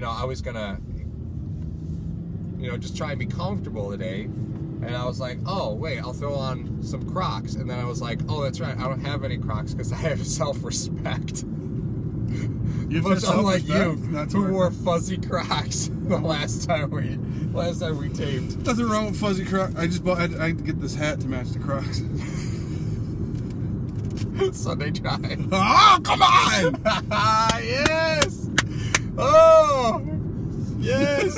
I was gonna, just try and be comfortable today. And I was like, oh, wait, I'll throw on some Crocs. And then I was like, oh, that's right, I don't have any Crocs because I have self-respect. Much unlike you, who wore fuzzy Crocs the last time we taped. Nothing wrong with fuzzy Crocs. I had to get this hat to match the Crocs. Sunday drive. Oh, come on! Yes! Oh! Yes!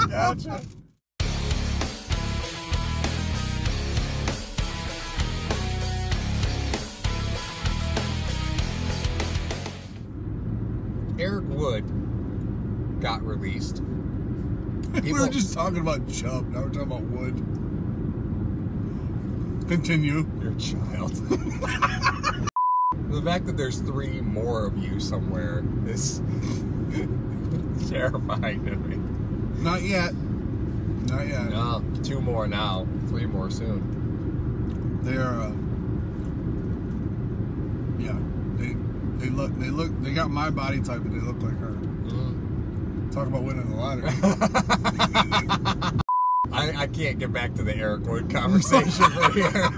Gotcha. Eric Wood got released. We were just talking about Chubb. Now we're talking about Wood. Continue. You're a child. The fact that there's 3 more of you somewhere is terrifying to me. Not yet. Not yet. No, 2 more now. 3 more soon. They are. Yeah. They got my body type, but they look like her. Talk about winning the lottery. I can't get back to the Eric Wood conversation right here.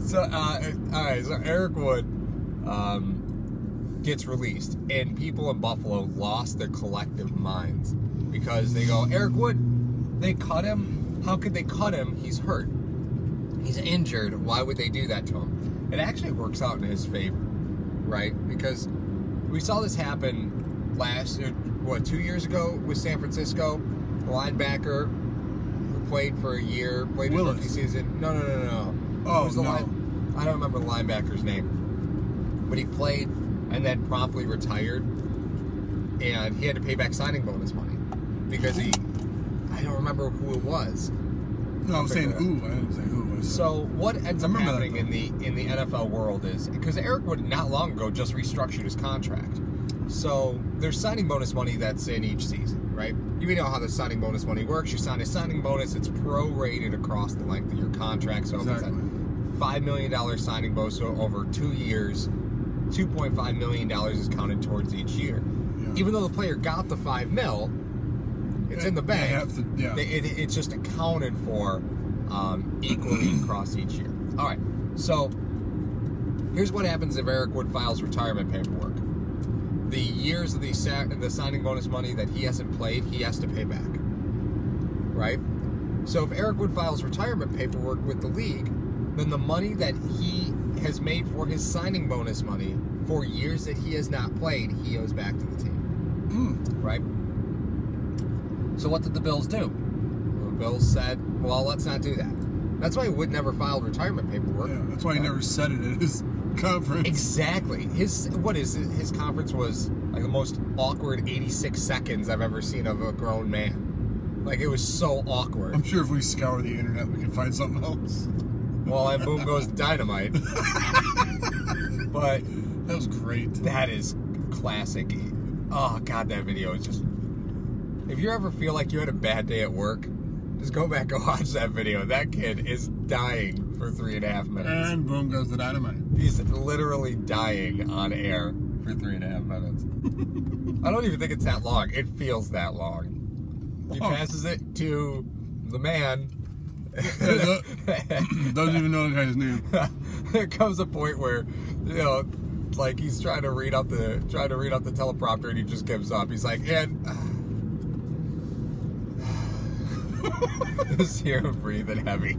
So, all right, so Eric Wood gets released, and people in Buffalo lost their collective minds because they go, Eric Wood, they cut him. How could they cut him? He's hurt. He's injured. Why would they do that to him? It actually works out in his favor, right? Because we saw this happen 2 years ago with San Francisco, the linebacker who played for a year, played his rookie season. No. Oh, no. I don't remember the linebacker's name. But he played and then promptly retired. And he had to pay back signing bonus money. Because I don't remember who it was. No, I'm saying ooh. I didn't say who. So what ends up happening in the NFL world is, because Eric Wood not long ago just restructured his contract. So there's signing bonus money that's in each season, right? You know how the signing bonus money works. You sign a signing bonus, it's prorated across the length of your contract. So exactly. If it's a $5 million signing bonus over 2 years, $2.5 million is counted towards each year. Yeah. Even though the player got the $5 million, it's in the bank. It's just accounted for equally across each year. All right, so here's what happens if Eric Wood files retirement paperwork. The years of the signing bonus money that he hasn't played, he has to pay back, right? So if Eric Wood files retirement paperwork with the league, then the money that he has made for his signing bonus money for years that he has not played, he owes back to the team, right? So what did the Bills do? Well, the Bills said, well, let's not do that. That's why Wood never filed retirement paperwork. Yeah, that's why he never said it at his conference. Exactly. His conference was like the most awkward 86 seconds I've ever seen of a grown man. Like, it was so awkward. I'm sure if we scour the internet, we can find something else. Well, and boom goes dynamite. But that was great. That is classic. Oh God, that video is just. If you ever feel like you had a bad day at work, just go back and watch that video. That kid is dying for 3.5 minutes. And boom goes the dynamite. He's literally dying on air for 3.5 minutes. I don't even think it's that long. It feels that long. He passes it to the man. Doesn't even know the guy's name. There comes a point where, like he's trying to read out the teleprompter and he just gives up. He's like, just hear him breathing heavy.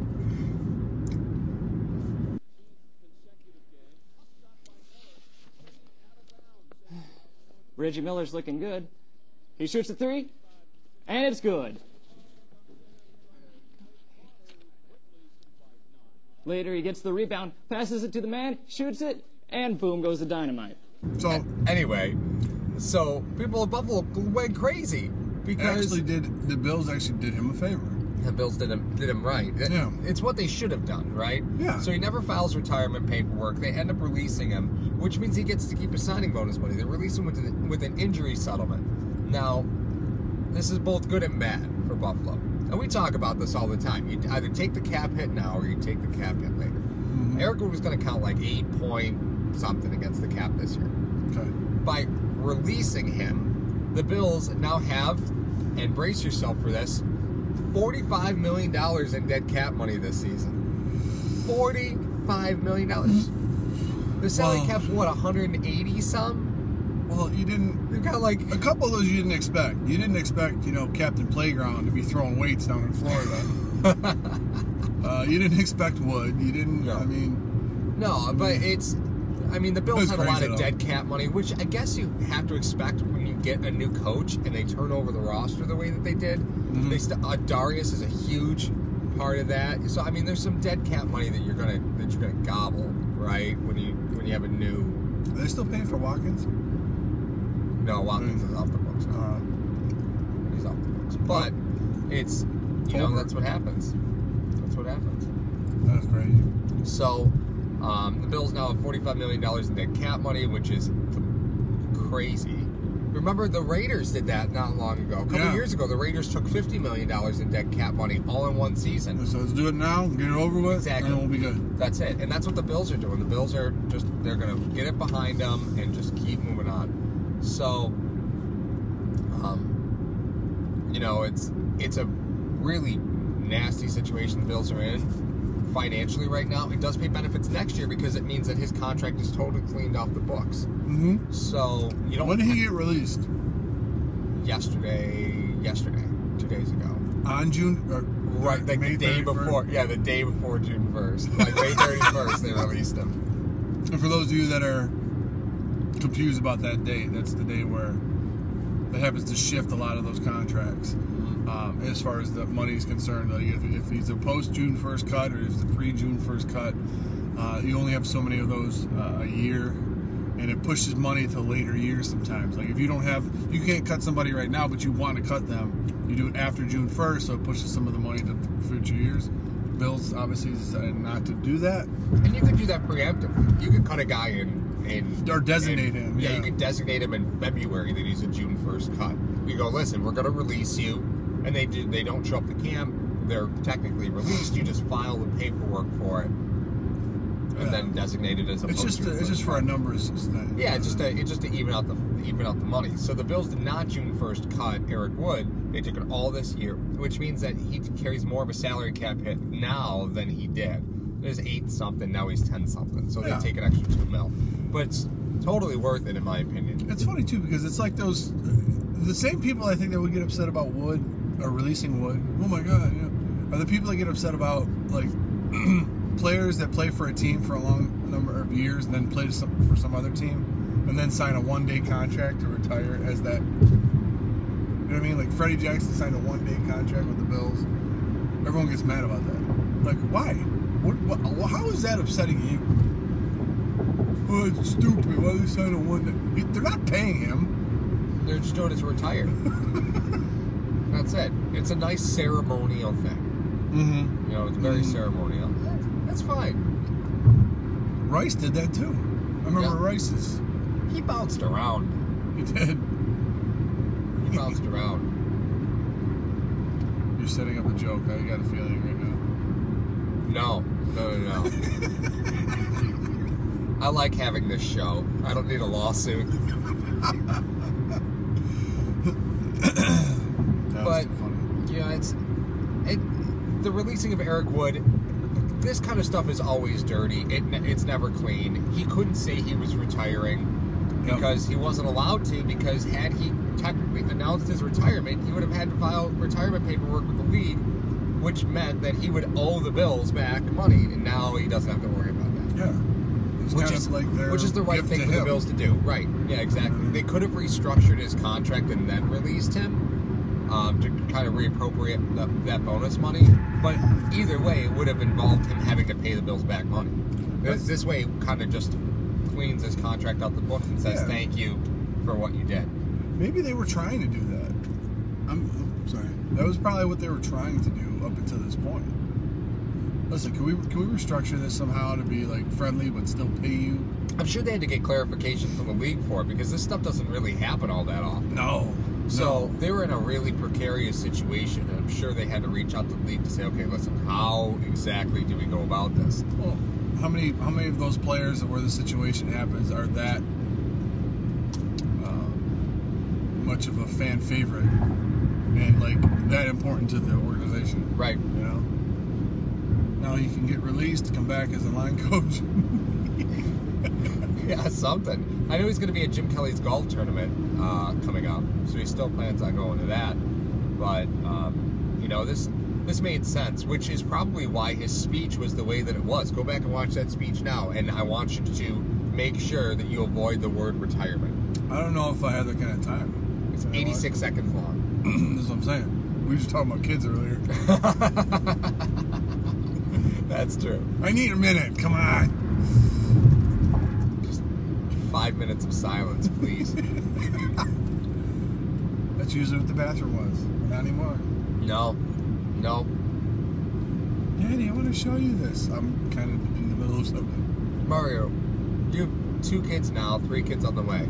Reggie Miller's looking good. He shoots a 3, and it's good. Later, he gets the rebound, passes it to the man, shoots it, and boom goes the dynamite. So anyway, people in Buffalo went crazy because the Bills actually did him a favor. The Bills did him right. Yeah. It's what they should have done, right? Yeah. So he never files retirement paperwork. They end up releasing him, which means he gets to keep his signing bonus money. They release him with an injury settlement. Now, this is both good and bad for Buffalo. And we talk about this all the time. You either take the cap hit now or you take the cap hit later. Mm-hmm. Eric Wood was going to count like 8 point something against the cap this year. Okay. By releasing him, the Bills now have, and brace yourself for this, $45 million in dead cap money this season. $45 million. The salary cap's what, 180 some? Well, you didn't. They've got like a couple of those you didn't expect. You didn't expect, Captain Playground to be throwing weights down in Florida. You didn't expect Wood. You didn't. No. I mean, no, but the Bills had a lot of crazy, dead cap money, which I guess you have to expect when you get a new coach and they turn over the roster the way that they did. Mm-hmm. Darius is a huge part of that. So there's some dead cap money that you're gonna gobble, right? When you have a new. Are they still paying for Watkins? No, Watkins is off the books now. He's off the books, but it's that's what happens. That's what happens. That's crazy. So. The Bills now have $45 million in dead cap money, which is crazy. Remember, the Raiders did that not long ago. A couple years ago, the Raiders took $50 million in dead cap money all in one season. So let's do it now, get it over with, exactly. and we'll be good. That's it. And that's what the Bills are doing. The Bills are they're going to get it behind them and just keep moving on. So, it's a really nasty situation the Bills are in. Financially right now, it does pay benefits next year because it means that his contract is totally cleaned off the books. Mm-hmm. So you don't. When did he get released? Yesterday, 2 days ago. On June, right? Like May the day 31st? before. Yeah, the day before June 1st. Like May 31st, they released him. And for those of you that are confused about that date, that's the day where that happens to shift a lot of those contracts. As far as the money is concerned, like if he's a post-June 1st cut or if it's a pre-June 1st cut, you only have so many of those a year, and it pushes money to later years sometimes. Like if you can't cut somebody right now, but you want to cut them, you do it after June 1st, so it pushes some of the money to future years. Bills obviously decided not to do that. And you could do that preemptively. You could cut a guy in or designate him. Yeah, you could designate him in February that he's a June 1st cut. You go, listen, we're going to release you. And they don't show up to camp, they're technically released. You just file the paperwork for it, and then designate it as a. It's just for a numbers thing. Yeah, it's just to even out the money. So the Bills did not June 1st cut Eric Wood. They took it all this year, which means that he carries more of a salary cap hit now than he did. There's 8 something, now he's 10 something. So they take an extra $2 million, but it's totally worth it in my opinion. It's funny too because it's like the same people I think that would get upset about Wood. Or releasing Wood, oh my God, are the people that get upset about like players that play for a team for a long number of years and then play for some other team and then sign a one-day contract to retire as that. You know what I mean? Like Freddie Jackson signed a one-day contract with the Bills. Everyone gets mad about that. Like, why? What, how is that upsetting you? Oh, it's stupid. Why are they signing a one-day? They're not paying him. They're just doing it to retire. That's it. It's a nice ceremonial thing. Mm-hmm. It's very ceremonial. That's fine. Rice did that too. I remember Rice's. He bounced around. He did. He bounced around. You're setting up a joke. I got a feeling right now. No. I like having this show. I don't need a lawsuit. But the releasing of Eric Wood, this kind of stuff is always dirty. It's never clean. He couldn't say he was retiring because he wasn't allowed to, because had he technically announced his retirement, he would have had to file retirement paperwork with the league, which meant that he would owe the Bills back money, and now he doesn't have to worry about that. Yeah. Which is the right thing for the Bills to do. Right. Yeah, exactly. They could have restructured his contract and then released him to kind of reappropriate that bonus money. But either way, it would have involved him having to pay the Bills back money. This way, it kind of just cleans his contract out the books and says thank you for what you did. Maybe they were trying to do that. I'm sorry. That was probably what they were trying to do up until this point. Listen, can we restructure this somehow to be like friendly but still pay you? I'm sure they had to get clarification from the league for it, because this stuff doesn't really happen all that often. No. So they were in a really precarious situation, and I'm sure they had to reach out to the league to say, okay, listen, how exactly do we go about this? Well, how many of those players where the situation happens are that much of a fan favorite and like that important to the organization. Right. You know. Now he can get released, come back as a line coach. Yeah, something. I know he's going to be at Jim Kelly's golf tournament coming up, so he still plans on going to that. But you know, this made sense, which is probably why his speech was the way that it was. Go back and watch that speech now, and I want you to make sure that you avoid the word retirement. I don't know if I have that kind of time. It's 86 seconds long. That's what I'm saying. We were just talking about kids earlier. That's true. I need a minute. Come on. Just 5 minutes of silence, please. That's usually what the bathroom was. But not anymore. No. Daddy, I want to show you this. I'm kind of in the middle of something. Mario, you have 2 kids now, 3 kids on the way.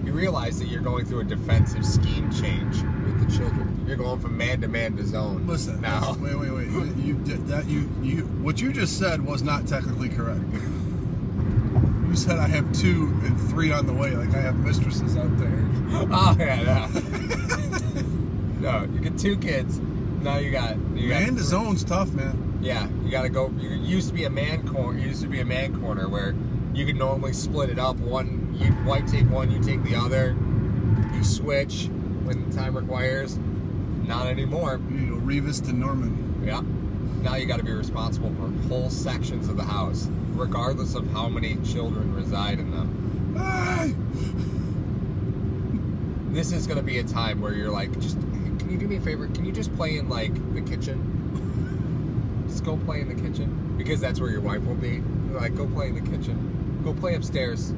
You realize that you're going through a defensive scheme change with the children. You're going from man to zone. Listen, now. Wait. You did that. What you just said was not technically correct. You said I have 2 and 3 on the way, like I have mistresses out there. Oh yeah, no. No, you get 2 kids. Now you got Man to zone's tough, man. Yeah, you gotta go. You used to be a man corner. Where you could normally split it up. White take one, you take the other. You switch when time requires. Not anymore. You go Revis to Norman. Yeah. Now you got to be responsible for whole sections of the house, regardless of how many children reside in them. Hey! This is going to be a time where you're like, just, can you do me a favor? Can you just play in like the kitchen? Just go play in the kitchen, because that's where your wife will be. Like, go play in the kitchen. Go play upstairs.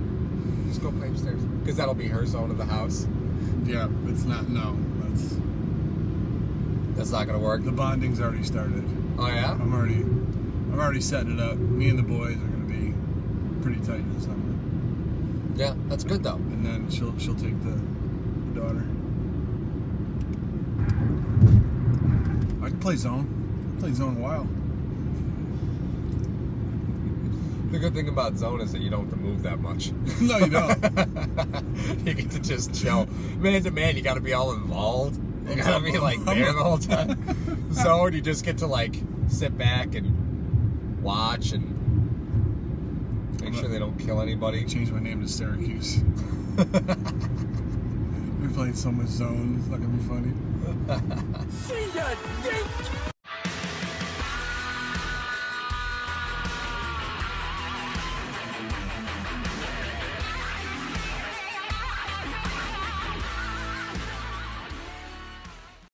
Just go play upstairs, because that'll be her zone of the house. Yeah, it's not. No, That's not gonna work. the bonding's already started. Oh yeah. I'm already setting it up. Me and the boys are gonna be pretty tight in the summer. Yeah, that's good though. And then she'll take the daughter. I can play zone. I played zone a while. The good thing about zone is that you don't have to move that much. No, you don't. You get to just chill. Man to man, you got to be all involved. You got to be like there the whole time. Zone, you just get to like sit back and watch and make sure they don't kill anybody. Change my name to Syracuse. We played so much zone. It's not gonna be funny. See ya, dink!